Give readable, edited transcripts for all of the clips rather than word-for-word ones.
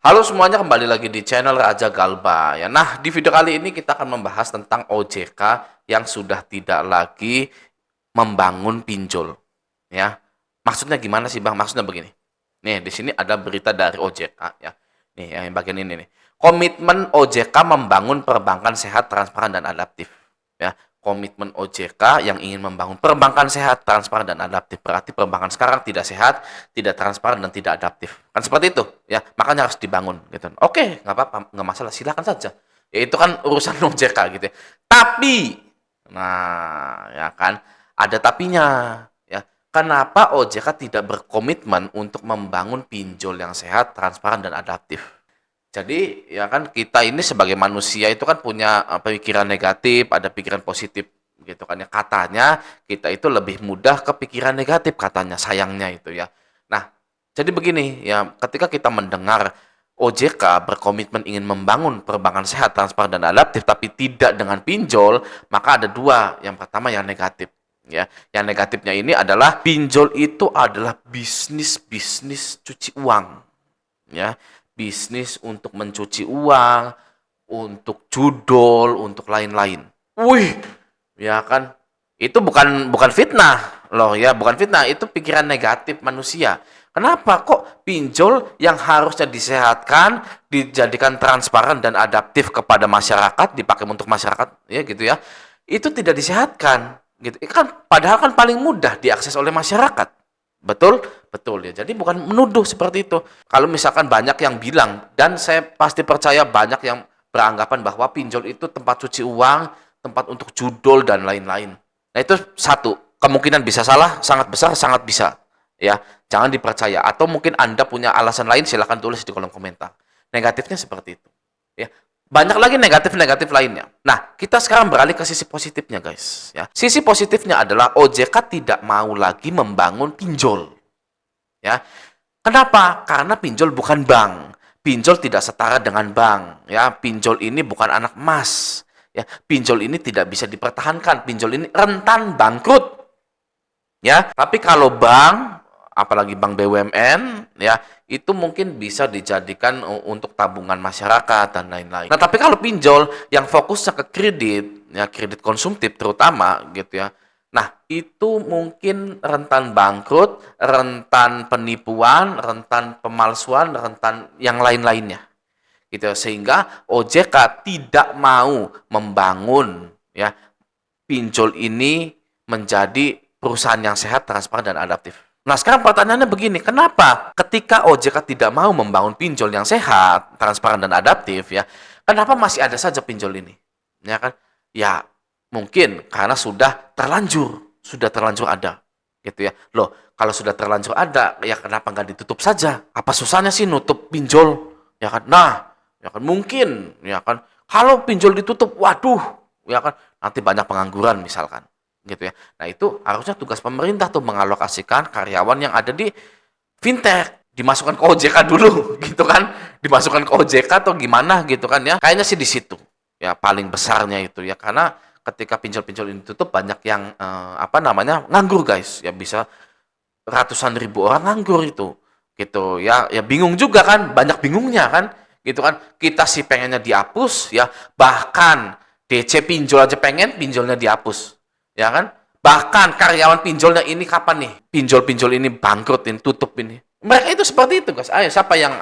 Halo semuanya, kembali lagi di channel Raja Galba ya. Nah, di video kali ini kita akan membahas tentang OJK yang sudah tidak lagi membangun pinjol ya. Maksudnya gimana sih, Bang? Maksudnya begini. Nih, di sini ada berita dari OJK ya. Nih, yang bagian ini nih. Komitmen OJK membangun perbankan sehat, transparan dan adaptif ya. Komitmen OJK yang ingin membangun perbankan sehat, transparan dan adaptif. Berarti perbankan sekarang tidak sehat, tidak transparan dan tidak adaptif. Kan seperti itu ya. Makanya harus dibangun gitu. Oke, nggak apa-apa, nggak masalah, silakan saja. Ya itu kan urusan OJK gitu ya. Tapi nah, ya kan ada tapinya ya. Kenapa OJK tidak berkomitmen untuk membangun pinjol yang sehat, transparan dan adaptif? Jadi ya kan kita ini sebagai manusia itu kan punya pemikiran negatif, ada pikiran positif gitu kan ya. Katanya kita itu lebih mudah ke pikiran negatif katanya, sayangnya itu ya. Nah, jadi begini ya, ketika kita mendengar OJK berkomitmen ingin membangun perbankan sehat, transparan dan adaptif tapi tidak dengan pinjol, maka ada dua. Yang pertama yang negatif ya. Yang negatifnya ini adalah pinjol itu adalah bisnis cuci uang ya, bisnis untuk mencuci uang, untuk judol, untuk lain-lain. Wih, ya kan? Itu bukan fitnah loh ya, bukan fitnah, itu pikiran negatif manusia. Kenapa kok pinjol yang harusnya disehatkan, dijadikan transparan dan adaptif kepada masyarakat, dipakai untuk masyarakat ya gitu ya. Itu tidak disehatkan gitu. Kan padahal kan paling mudah diakses oleh masyarakat. Betul? Betul ya. Jadi bukan menuduh seperti itu. Kalau misalkan banyak yang bilang, dan saya pasti percaya banyak yang beranggapan bahwa pinjol itu tempat cuci uang, tempat untuk judol dan lain-lain. Nah itu satu, kemungkinan bisa salah, sangat besar, sangat bisa. Ya, jangan dipercaya. Atau mungkin Anda punya alasan lain, silahkan tulis di kolom komentar. Negatifnya seperti itu. Ya, banyak lagi negatif-negatif lainnya. Nah, kita sekarang beralih ke sisi positifnya, guys. Ya, sisi positifnya adalah OJK tidak mau lagi membangun pinjol. Ya, kenapa? Karena pinjol bukan bank. Pinjol tidak setara dengan bank. Ya, pinjol ini bukan anak emas. Ya, pinjol ini tidak bisa dipertahankan. Pinjol ini rentan bangkrut. Ya, tapi kalau bank, apalagi bank BUMN, ya itu mungkin bisa dijadikan untuk tabungan masyarakat dan lain-lain. Nah, tapi kalau pinjol yang fokusnya ke kredit, ya kredit konsumtif terutama gitu ya. Nah, itu mungkin rentan bangkrut, rentan penipuan, rentan pemalsuan, rentan yang lain-lainnya. Gitu ya. Sehingga OJK tidak mau membangun ya pinjol ini menjadi perusahaan yang sehat, transparan, dan adaptif. Nah, sekarang pertanyaannya begini, kenapa ketika OJK tidak mau membangun pinjol yang sehat, transparan, dan adaptif, ya, kenapa masih ada saja pinjol ini? Ya kan? Ya, mungkin karena sudah terlanjur ada, gitu ya. Loh, kalau sudah terlanjur ada, ya kenapa nggak ditutup saja? Apa susahnya sih nutup pinjol? Ya kan? Nah, ya kan mungkin, ya kan. Kalau pinjol ditutup, waduh, ya kan nanti banyak pengangguran misalkan gitu ya. Nah, itu harusnya tugas pemerintah tuh mengalokasikan karyawan yang ada di fintech dimasukkan ke OJK dulu gitu kan. Dimasukkan ke OJK atau gimana gitu kan ya. Kayaknya sih di situ. Ya paling besarnya itu ya, karena ketika pinjol-pinjol ini tutup banyak yang apa namanya? Nganggur, guys. Ya bisa ratusan ribu orang nganggur itu. Gitu ya. Ya bingung juga kan, banyak bingungnya kan. Gitu kan. Kita sih pengennya dihapus ya, bahkan DC pinjol aja pengen pinjolnya dihapus ya kan? Bahkan karyawan pinjolnya ini kapan nih? Pinjol-pinjol ini bangkrut, ini tutup ini. Mereka itu seperti itu, guys. Ayo, siapa yang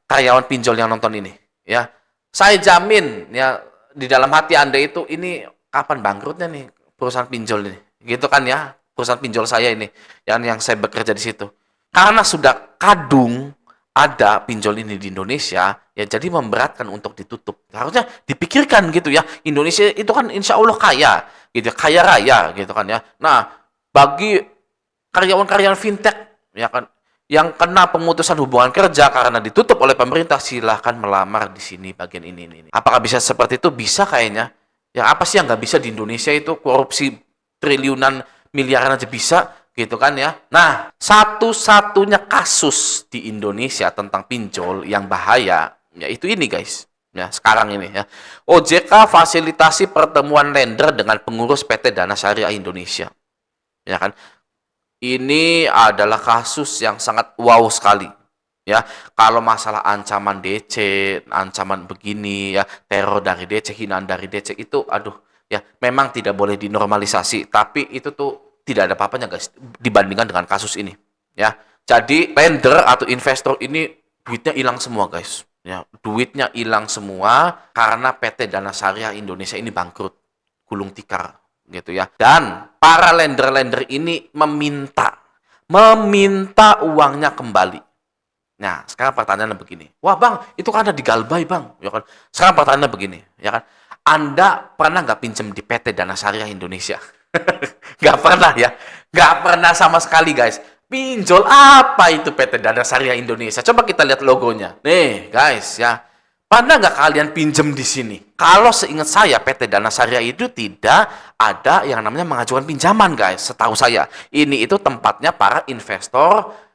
karyawan pinjol yang nonton ini? Ya, saya jamin ya di dalam hati Anda itu ini kapan bangkrutnya nih perusahaan pinjol ini? Gitu kan ya? Perusahaan pinjol saya ini yang saya bekerja di situ. Karena sudah kadung ada pinjol ini di Indonesia, ya jadi memberatkan untuk ditutup. Harusnya dipikirkan gitu ya. Indonesia itu kan insya Allah kaya, gitu ya, kaya raya gitu kan ya. Nah, bagi karyawan-karyawan fintech ya kan yang kena pemutusan hubungan kerja karena ditutup oleh pemerintah, silahkan melamar di sini bagian ini. Apakah bisa seperti itu? Bisa kayaknya. Ya apa sih yang nggak bisa di Indonesia itu, korupsi triliunan miliaran aja bisa gitu kan ya. Nah, satu-satunya kasus di Indonesia tentang pinjol yang bahaya yaitu ini, guys. Ya, sekarang ini ya. OJK fasilitasi pertemuan lender dengan pengurus PT Dana Syariah Indonesia. Ya kan? Ini adalah kasus yang sangat wow sekali. Ya, kalau masalah ancaman DC, ancaman begini ya, teror dari DC, hinaan dari DC itu aduh ya memang tidak boleh dinormalisasi, tapi itu tuh tidak ada apa-apanya guys dibandingkan dengan kasus ini. Ya. Jadi lender atau investor ini duitnya hilang semua guys. Ya, duitnya hilang semua karena PT Dana Syariah Indonesia ini bangkrut, gulung tikar gitu ya. Dan para lender-lender ini meminta uangnya kembali. Nah, sekarang pertanyaannya begini. Wah, Bang, itu kan ada di Galbay, Bang. Ya kan? Sekarang pertanyaannya begini, ya kan? Anda pernah nggak pinjam di PT Dana Syariah Indonesia? Nggak pernah ya? Nggak pernah sama sekali, guys. Pinjol apa itu PT Dana Syariah Indonesia? Coba kita lihat logonya. Nih, guys, ya. Pernah nggak kalian pinjam di sini? Kalau seingat saya, PT Dana Syariah itu tidak ada yang namanya mengajukan pinjaman, guys. Setahu saya, ini itu tempatnya para investor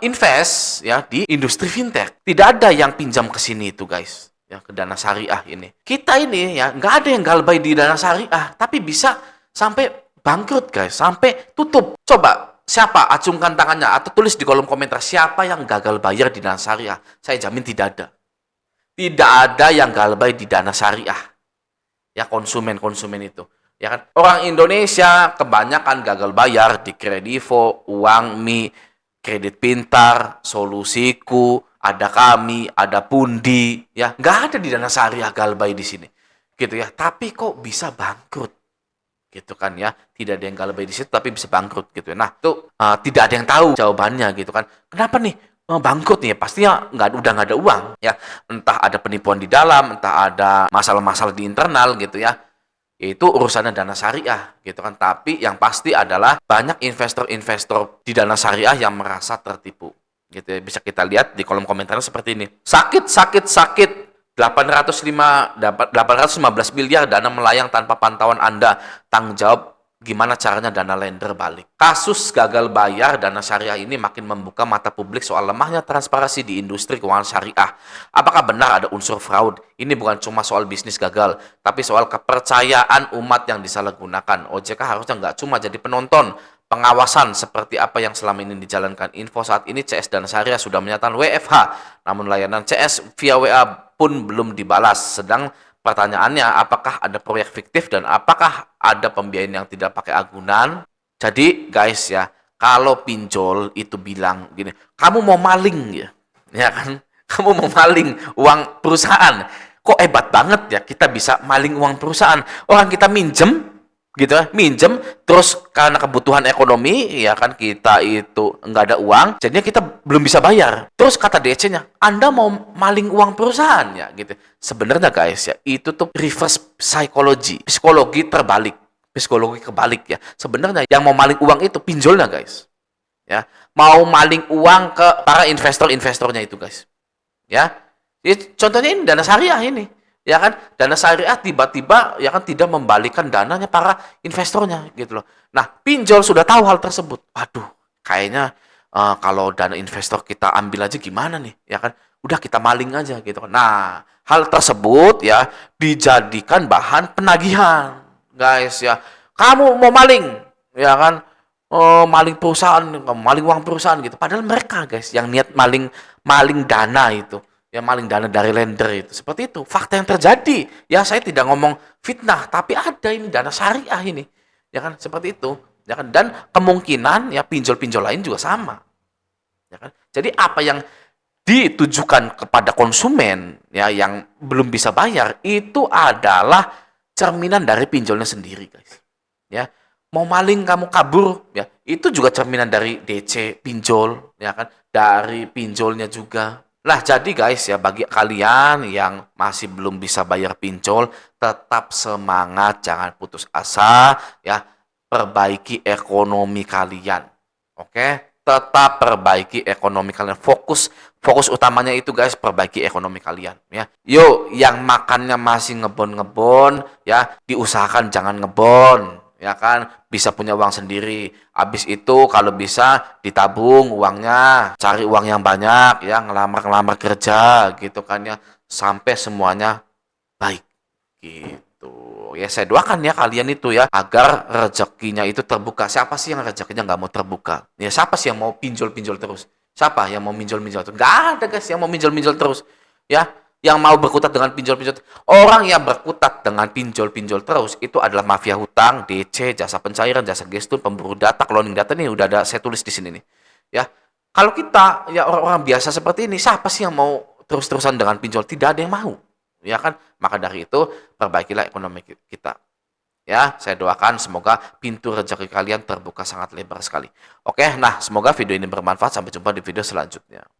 invest ya di industri fintech. Tidak ada yang pinjam ke sini itu guys, ya ke Dana Syariah ini. Kita ini ya nggak ada yang galbay di Dana Syariah, tapi bisa sampai bangkrut guys, sampai tutup. Coba siapa acungkan tangannya atau tulis di kolom komentar siapa yang gagal bayar di Dana Syariah. Saya jamin tidak ada. Tidak ada yang galbay di Dana Syariah. Ya konsumen-konsumen itu. Ya kan? Orang Indonesia kebanyakan gagal bayar di Kredivo, Uangmi, Kredit Pintar, Solusiku, ada kami, ada Pundi, ya nggak ada di Dana Syariah Galbay di sini, gitu ya. Tapi kok bisa bangkrut, gitu kan ya? Tidak ada yang Galbay di situ, tapi bisa bangkrut, gitu ya. Nah, itu tidak ada yang tahu jawabannya, gitu kan? Kenapa nih bangkrut nih? Pastinya udah nggak ada uang, ya. Entah ada penipuan di dalam, entah ada masalah-masalah di internal, gitu ya. Itu urusannya Dana Syariah gitu kan. Tapi yang pasti adalah banyak investor-investor di Dana Syariah yang merasa tertipu. Gitu ya. Bisa kita lihat di kolom komentar seperti ini. Sakit, sakit, sakit. 815 miliar dana melayang tanpa pantauan Anda. Tanggung jawab gimana caranya dana lender balik. Kasus gagal bayar Dana Syariah ini makin membuka mata publik soal lemahnya transparansi di industri keuangan syariah. Apakah benar ada unsur fraud? Ini bukan cuma soal bisnis gagal, tapi soal kepercayaan umat yang disalahgunakan. OJK harusnya nggak cuma jadi penonton, pengawasan seperti apa yang selama ini dijalankan. Info saat ini CS Dana Syariah sudah menyatakan WFH, namun layanan CS via WA pun belum dibalas. Sedang pertanyaannya, apakah ada proyek fiktif dan apakah ada pembiayaan yang tidak pakai agunan? Jadi guys ya, kalau pinjol itu bilang gini, kamu mau maling ya kan? Kamu mau maling uang perusahaan. Kok hebat banget ya kita bisa maling uang perusahaan. Orang kita minjem gitu ya, minjem terus karena kebutuhan ekonomi ya kan kita itu nggak ada uang, jadinya kita belum bisa bayar. Terus kata DC-nya, Anda mau maling uang perusahaan ya gitu. Sebenarnya guys ya, itu tuh reverse psychology, psikologi terbalik, psikologi kebalik ya. Sebenarnya yang mau maling uang itu pinjolnya guys. Ya, mau maling uang ke para investor-investornya itu guys. Ya. Contohnya ini Dana Syariah ini. Ya kan? Dana Syariah tiba-tiba ya kan tidak membalikan dananya para investornya gitu loh. Nah, pinjol sudah tahu hal tersebut. Waduh, kayaknya kalau dana investor kita ambil aja gimana nih? Ya kan? Udah kita maling aja gitu kan. Nah, hal tersebut ya dijadikan bahan penagihan. Guys ya. Kamu mau maling, ya kan? Oh, maling perusahaan, maling uang perusahaan gitu. Padahal mereka guys yang niat maling maling dana itu, ya maling dana dari lender itu. Seperti itu, fakta yang terjadi. Ya saya tidak ngomong fitnah, tapi ada ini Dana Syariah ini. Ya kan, seperti itu. Ya kan, dan kemungkinan ya pinjol-pinjol lain juga sama. Ya kan? Jadi apa yang ditujukan kepada konsumen ya yang belum bisa bayar itu adalah cerminan dari pinjolnya sendiri, guys. Ya, mau maling kamu kabur ya itu juga cerminan dari DC pinjol ya kan, dari pinjolnya juga. Lah jadi guys ya, bagi kalian yang masih belum bisa bayar pinjol, tetap semangat, jangan putus asa ya, perbaiki ekonomi kalian. Oke, tetap perbaiki ekonomi kalian. Fokus fokus utamanya itu guys, perbaiki ekonomi kalian ya. Yuk, yang makannya masih ngebon-ngebon ya, diusahakan jangan ngebon ya kan, bisa punya uang sendiri. Habis itu kalau bisa ditabung uangnya, cari uang yang banyak ya, ngelamar-ngelamar kerja gitu kan ya, sampai semuanya baik gitu. Ya saya doakan ya kalian itu ya agar rezekinya itu terbuka. Siapa sih yang rezekinya nggak mau terbuka? Ya siapa sih yang mau pinjol-pinjol terus? Siapa yang mau minjol-minjol terus? Nggak ada guys yang mau minjol-minjol terus. Ya, yang mau berkutat dengan pinjol-pinjol. Orang yang berkutat dengan pinjol-pinjol terus itu adalah mafia hutang, DC, jasa pencairan, jasa gestur, pemburu data, cloning data nih udah ada saya tulis di sini nih. Ya. Kalau kita ya orang-orang biasa seperti ini, siapa sih yang mau terus-terusan dengan pinjol? Tidak ada yang mau. Ya kan? Maka dari itu perbaikilah ekonomi kita. Ya, saya doakan semoga pintu rezeki kalian terbuka sangat lebar sekali. Oke, nah semoga video ini bermanfaat. Sampai jumpa di video selanjutnya.